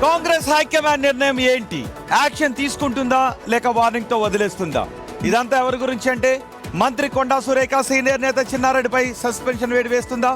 Congress high command నిర్ణయం ఏంటి? Action తీసుకుంటుందా లేక వార్నింగ్ తో వదిలేస్తుందా? ఇదంతా ఎవరి గురించి అంటే మంత్రి కొండా సురేఖ సీనియర్ నేత చిన్నారెడ్డిపై సస్పెన్షన్ వేడి వేస్తుందా?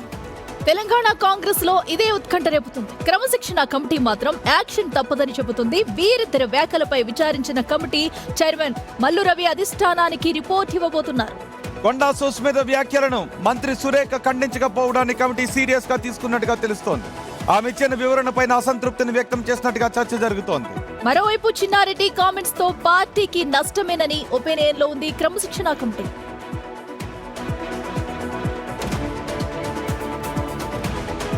తెలంగాణ కాంగ్రెస్ లో ఇదే ఉత్కంఠ రేపుతుంది. క్రమశిక్షణ కమిటీ మాత్రం యాక్షన్ తప్పదని చెబుతుంది. వీరిద్దరి వ్యాఖ్యలపై విచారించిన కమిటీ చైర్మన్ మల్లు రవి అధిష్టానానికి రిపోర్ట్ ఇవ్వబోతున్నారు. కొండా సుస్మిత వ్యాఖ్యలను మంత్రి సురేఖ ఖండించకపోవడాన్ని కమిటీ సీరియస్ గా తీసుకున్నట్టుగా తెలుస్తోంది. ఆమె ఇచ్చిన వివరణపైన అసంతృప్తిని వ్యక్తం చేసినట్టుగా చర్చ జరుగుతోంది. మరోవైపు చిన్నారెడ్డి కామెంట్స్ తో పార్టీకి నష్టమేనని ఒపీనియన్ లో ఉంది క్రమశిక్షణ కమిటీ.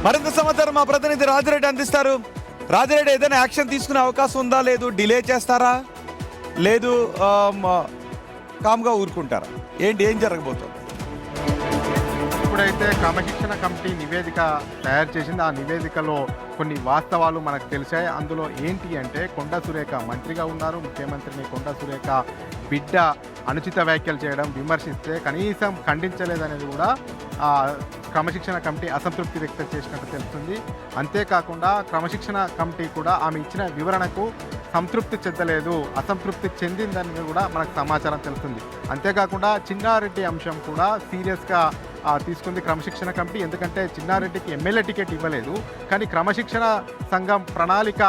మరింత సమాచారం మా ప్రతినిధి రాజిరెడ్డి అందిస్తారు. రాజిరెడ్డి, ఏదైనా యాక్షన్ తీసుకునే అవకాశం ఉందా? లేదు డిలే చేస్తారా? లేదు కామ్గా ఊరుకుంటారా? ఏం జరగబోతుంది? ఇప్పుడైతే క్రమశిక్షణ కమిటీ నివేదిక తయారు చేసింది. ఆ నివేదికలో కొన్ని వాస్తవాలు మనకు తెలిసాయి. అందులో ఏంటి అంటే కొండా సురేఖ మంత్రిగా ఉన్నారు. ముఖ్యమంత్రిని కొండా సురేఖ బిడ్డ అనుచిత వ్యాఖ్యలు చేయడం, విమర్శిస్తే కనీసం ఖండించలేదనేది కూడా క్రమశిక్షణ కమిటీ అసంతృప్తి వ్యక్తం చేసినట్టు తెలుస్తుంది. అంతేకాకుండా క్రమశిక్షణ కమిటీ కూడా ఆమె ఇచ్చిన వివరణకు సంతృప్తి చెందలేదు, అసంతృప్తి చెందిందని కూడా మనకు సమాచారం తెలుస్తుంది. అంతేకాకుండా చిన్నారెడ్డి అంశం కూడా సీరియస్గా తీసుకుంది క్రమశిక్షణ కమిటీ. ఎందుకంటే చిన్నారెడ్డికి ఎమ్మెల్యే టికెట్ ఇవ్వలేదు, కానీ క్రమశిక్షణ సంఘం ప్రణాళిక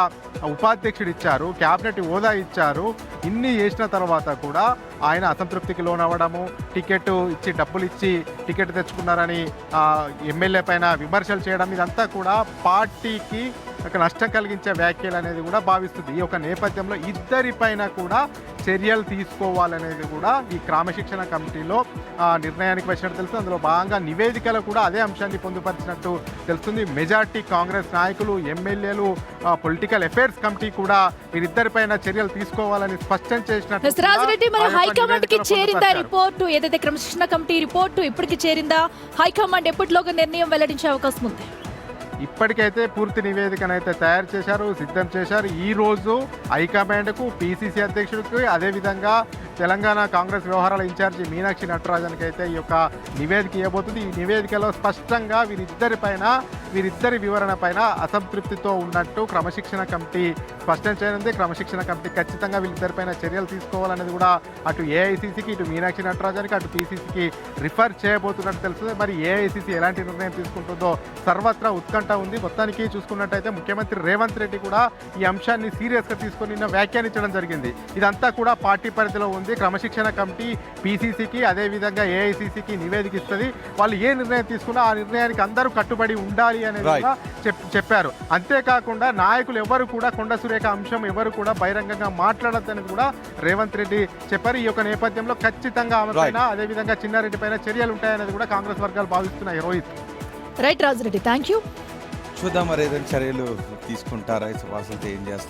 ఉపాధ్యక్షుడు ఇచ్చారు, క్యాబినెట్ హోదా ఇచ్చారు. ఇన్ని చేసిన తర్వాత కూడా ఆయన అసంతృప్తికి లోనవ్వడము, టికెట్ ఇచ్చి డబ్బులు ఇచ్చి టికెట్ తెచ్చుకున్నారని ఎమ్మెల్యే పైన విమర్శలు చేయడం, ఇదంతా కూడా పార్టీకి ఒక నష్టం కలిగించే వ్యాఖ్యలు అనేది కూడా భావిస్తుంది. ఈ యొక్క నేపథ్యంలో ఇద్దరిపైన కూడా చర్యలు తీసుకోవాలనేది కూడా ఈ క్రమశిక్షణ కమిటీలో నిర్ణయానికి వచ్చినట్టు తెలుస్తుంది. అందులో భాగంగా నివేదికలో కూడా అదే అంశాన్ని పొందుపరిచినట్టు తెలుస్తుంది. మెజార్టీ కాంగ్రెస్ నాయకులు, ఎమ్మెల్యేలు, పొలిటికల్ అఫైర్స్ కమిటీ కూడా వీరిద్దరిపైన చర్యలు తీసుకోవాలని స్పష్టం చేసినట్టు. రాజిరెడ్డి, మరి హైకమాండ్ కి చేరిందా రిపోర్టు? ఏదైతే క్రమశిక్షణ కమిటీ రిపోర్టు ఇప్పటికి చేరిందా? హైకమాండ్ ఎప్పటిలోగా నిర్ణయం వెల్లడించే అవకాశం ఉంది? ఇప్పటికైతే పూర్తి నివేదికనైతే తయారు చేశారు, సిద్ధం చేశారు. ఈరోజు హైకమాండ్కు, పిసిసి అధ్యక్షుడికి, అదేవిధంగా తెలంగాణ కాంగ్రెస్ వ్యవహారాల ఇన్ఛార్జి మీనాక్షి నటరాజన్కి అయితే ఈ యొక్క నివేదిక ఇవ్వబోతుంది. ఈ నివేదికలో స్పష్టంగా వీరిద్దరి వివరణ పైన అసంతృప్తితో ఉన్నట్టు క్రమశిక్షణ కమిటీ స్పష్టం చేయనుంది. క్రమశిక్షణ కమిటీ ఖచ్చితంగా వీళ్ళిద్దరిపైన చర్యలు తీసుకోవాలనేది కూడా అటు ఏఐసిసికి, ఇటు మీనాక్షి నటరాజన్కి, అటు పిసిసికి రిఫర్ చేయబోతున్నట్టు తెలుస్తుంది. మరి ఏఐసిసి ఎలాంటి నిర్ణయం తీసుకుంటుందో సర్వత్రా ఉత్కంఠ ఉంది. మొత్తానికి చూసుకున్నట్టయితే ముఖ్యమంత్రి రేవంత్ రెడ్డి కూడా ఈ అంశాన్ని సీరియస్గా తీసుకొని నిన్న వ్యాఖ్యానించడం జరిగింది. ఇదంతా కూడా పార్టీ పరిధిలో ఉంది. క్రమశిక్షణ కమిటీ పిసిసికి, అదేవిధంగా ఏఐసిసికి నివేదిక ఇస్తుంది. వాళ్ళు ఏ నిర్ణయం తీసుకున్నా ఆ నిర్ణయానికి అందరూ కట్టుబడి ఉండాలి అనేది కూడా చెప్పారు. అంతేకాకుండా నాయకులు ఎవరు కూడా కొండా సురేఖ అంశం ఎవరు కూడా బహిరంగంగా మాట్లాడొద్దని కూడా రేవంత్ రెడ్డి చెప్పారు. ఈ యొక్క నేపథ్యంలో ఖచ్చితంగా ఆమె పైన, అదేవిధంగా చిన్నారెడ్డి పైన చర్యలు ఉంటాయనేది కూడా కాంగ్రెస్ వర్గాలు భావిస్తున్నాయి. Rohit. Right Rajireddy, thank you. చూద్దాం మరి ఏదైనా చర్యలు తీసుకుంటారా, ఏం చేస్తారు.